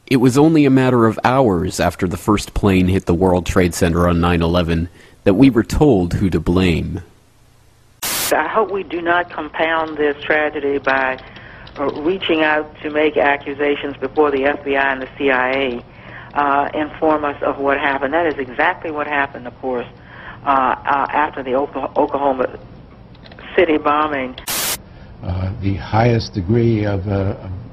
It was only a matter of hours after the first plane hit the World Trade Center on 9/11 that we were told who to blame. I hope we do not compound this tragedy by reaching out to make accusations before the FBI and the CIA inform us of what happened. That is exactly what happened, of course, after the Oklahoma City bombing. The highest degree of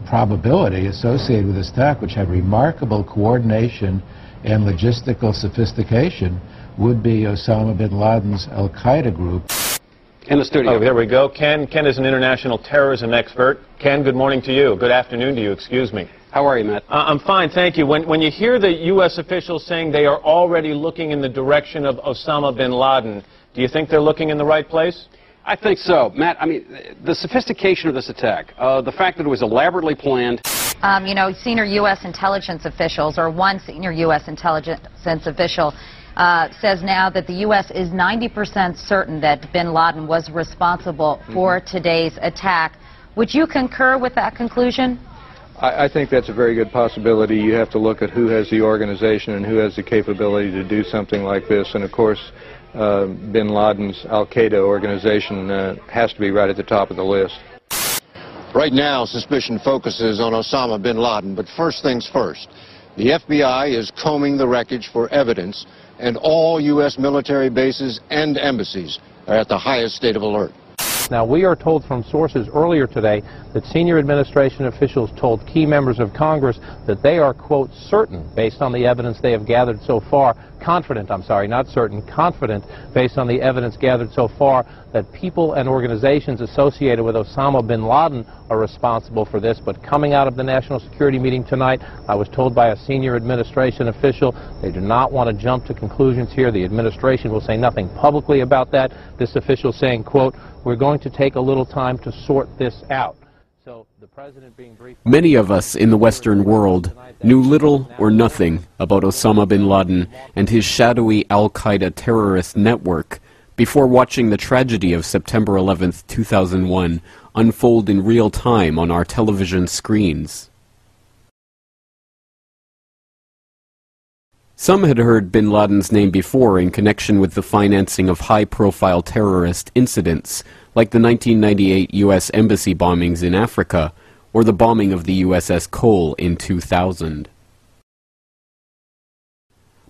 probability associated with this attack, which had remarkable coordination and logistical sophistication, would be Osama bin Laden's Al-Qaeda group. In the studio. Oh, there we go. Ken is an international terrorism expert. Ken, good morning to you. Good afternoon to you, excuse me. How are you, Matt? I'm fine, thank you. When you hear the U.S. officials saying they are already looking in the direction of Osama bin Laden, do you think they're looking in the right place? I think so. Matt, I mean, the sophistication of this attack, the fact that it was elaborately planned. You know, senior U.S. intelligence officials, or one senior U.S. intelligence official, says now that the U.S. is 90% certain that bin Laden was responsible for today's attack. Would you concur with that conclusion? I think that's a very good possibility. You have to look at who has the organization and who has the capability to do something like this. And, of course, bin Laden's Al-Qaeda organization has to be right at the top of the list. Right now, suspicion focuses on Osama bin Laden, but first things first. The FBI is combing the wreckage for evidence, and all U.S. military bases and embassies are at the highest state of alert. Now, we are told from sources earlier today that senior administration officials told key members of Congress that they are, quote, certain, based on the evidence they have gathered so far, confident, I'm sorry, not certain, confident, based on the evidence gathered so far, that people and organizations associated with Osama bin Laden are responsible for this. But coming out of the National Security meeting tonight, I was told by a senior administration official they do not want to jump to conclusions here. The administration will say nothing publicly about that. This official saying, quote, we're going to take a little time to sort this out. So the president being briefed. Many of us in the Western world knew little or nothing about Osama bin Laden and his shadowy Al-Qaeda terrorist network before watching the tragedy of September 11th, 2001 unfold in real time on our television screens. Some had heard bin Laden's name before in connection with the financing of high-profile terrorist incidents, like the 1998 U.S. Embassy bombings in Africa, or the bombing of the USS Cole in 2000.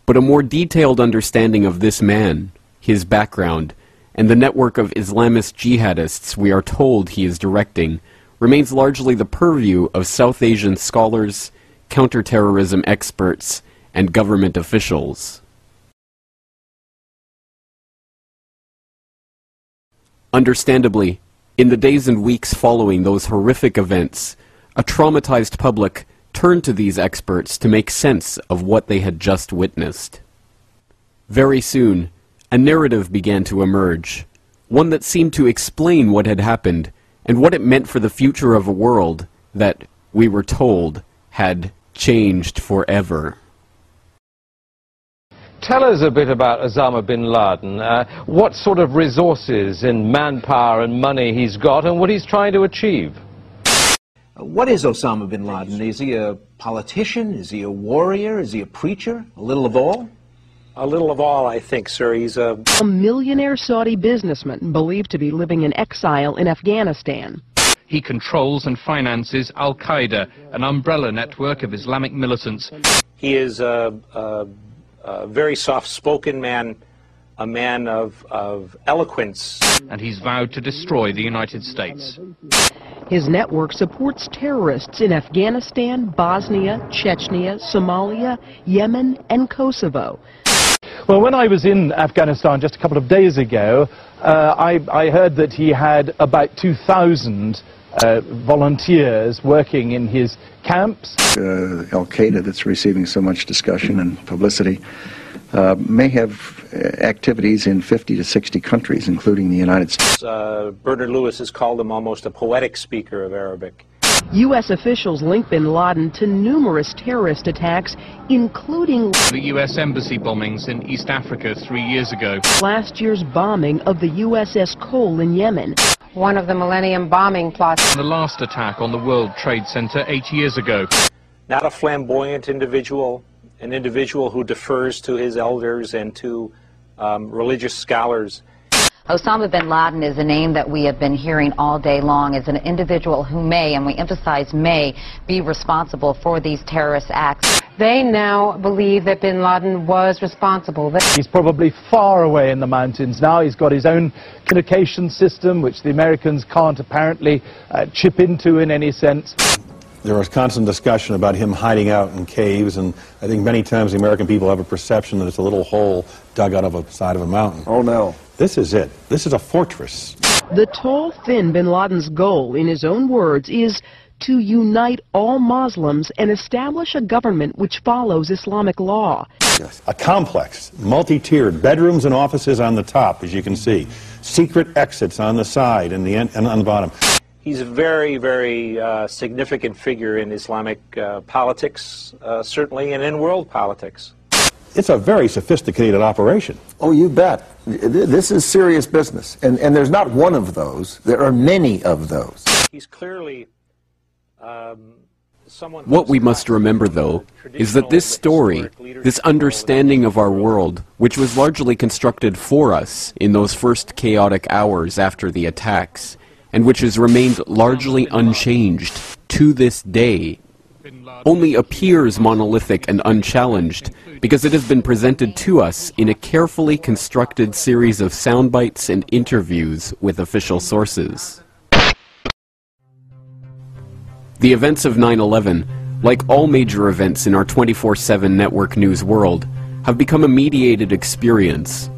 But a more detailed understanding of this man, his background, and the network of Islamist jihadists we are told he is directing, remains largely the purview of South Asian scholars, counterterrorism experts, and government officials. Understandably, in the days and weeks following those horrific events, a traumatized public turned to these experts to make sense of what they had just witnessed. Very soon, a narrative began to emerge, one that seemed to explain what had happened and what it meant for the future of a world that, we were told, had changed forever. Tell us a bit about Osama bin Laden, what sort of resources in manpower and money he's got and what he's trying to achieve. What is Osama bin Laden? Is he a politician? Is he a warrior? Is he a preacher? A little of all? A little of all, I think, sir. He's a millionaire Saudi businessman believed to be living in exile in Afghanistan. He controls and finances Al-Qaeda, an umbrella network of Islamic militants. He is a very soft-spoken man, a man of eloquence. And he's vowed to destroy the United States. His network supports terrorists in Afghanistan, Bosnia, Chechnya, Somalia, Yemen, and Kosovo. Well, when I was in Afghanistan just a couple of days ago, I heard that he had about 2,000 volunteers working in his camps. Al-Qaeda, that's receiving so much discussion and publicity, may have activities in 50 to 60 countries, including the United States. Bernard Lewis has called him almost a poetic speaker of Arabic. U.S. officials link bin Laden to numerous terrorist attacks, including the U.S. Embassy bombings in East Africa 3 years ago. Last year's bombing of the USS Cole in Yemen. One of the Millennium bombing plots. The last attack on the World Trade Center 8 years ago. not a flamboyant individual, an individual who defers to his elders and to religious scholars. Osama bin Laden is a name that we have been hearing all day long as an individual who may, and we emphasize may, be responsible for these terrorist acts. They now believe that bin Laden was responsible. He's probably far away in the mountains now. He's got his own communication system, which the Americans can't apparently chip into in any sense. There was constant discussion about him hiding out in caves, and I think many times the American people have a perception that it's a little hole dug out of a side of a mountain. Oh, no. This is it. This is a fortress. The tall, thin bin Laden's goal, in his own words, is to unite all Muslims and establish a government which follows Islamic law. Yes. A complex, multi-tiered, bedrooms and offices on the top, as you can see. Secret exits on the side and on the bottom. He's a very, very significant figure in Islamic politics, certainly, and in world politics. It's a very sophisticated operation. Oh, you bet. This is serious business. And there's not one of those. There are many of those. He's clearly someone... What we must remember, though, is that this story, this understanding of our world, which was largely constructed for us in those first chaotic hours after the attacks, and which has remained largely unchanged to this day, only appears monolithic and unchallenged because it has been presented to us in a carefully constructed series of sound bites and interviews with official sources. The events of 9/11, like all major events in our 24/7 network news world, have become a mediated experience.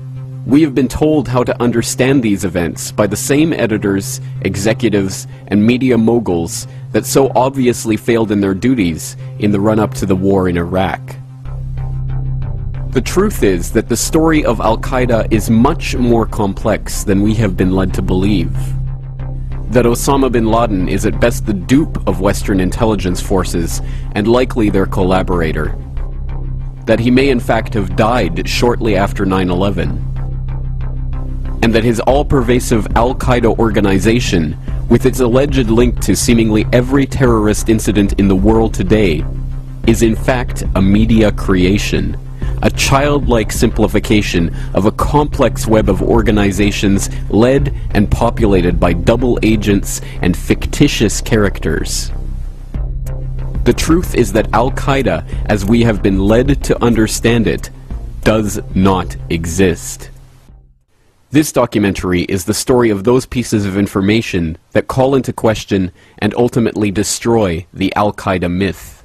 We have been told how to understand these events by the same editors, executives, and media moguls that so obviously failed in their duties in the run-up to the war in Iraq. The truth is that the story of Al-Qaeda is much more complex than we have been led to believe. That Osama bin Laden is at best the dupe of Western intelligence forces and likely their collaborator. That he may in fact have died shortly after 9/11. And that his all-pervasive Al-Qaeda organization, with its alleged link to seemingly every terrorist incident in the world today, is in fact a media creation, a childlike simplification of a complex web of organizations led and populated by double agents and fictitious characters. The truth is that Al-Qaeda, as we have been led to understand it, does not exist. This documentary is the story of those pieces of information that call into question and ultimately destroy the Al-Qaeda myth.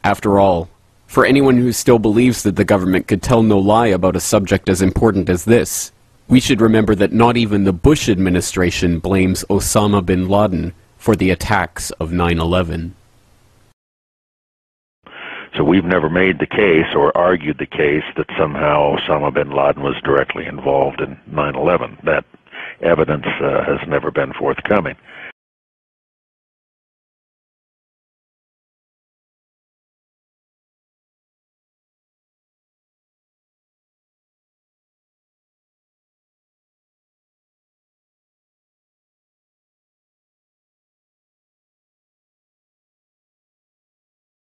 After all, for anyone who still believes that the government could tell no lie about a subject as important as this, we should remember that not even the Bush administration blames Osama bin Laden for the attacks of 9/11. So we've never made the case or argued the case that somehow Osama bin Laden was directly involved in 9/11. That evidence has never been forthcoming.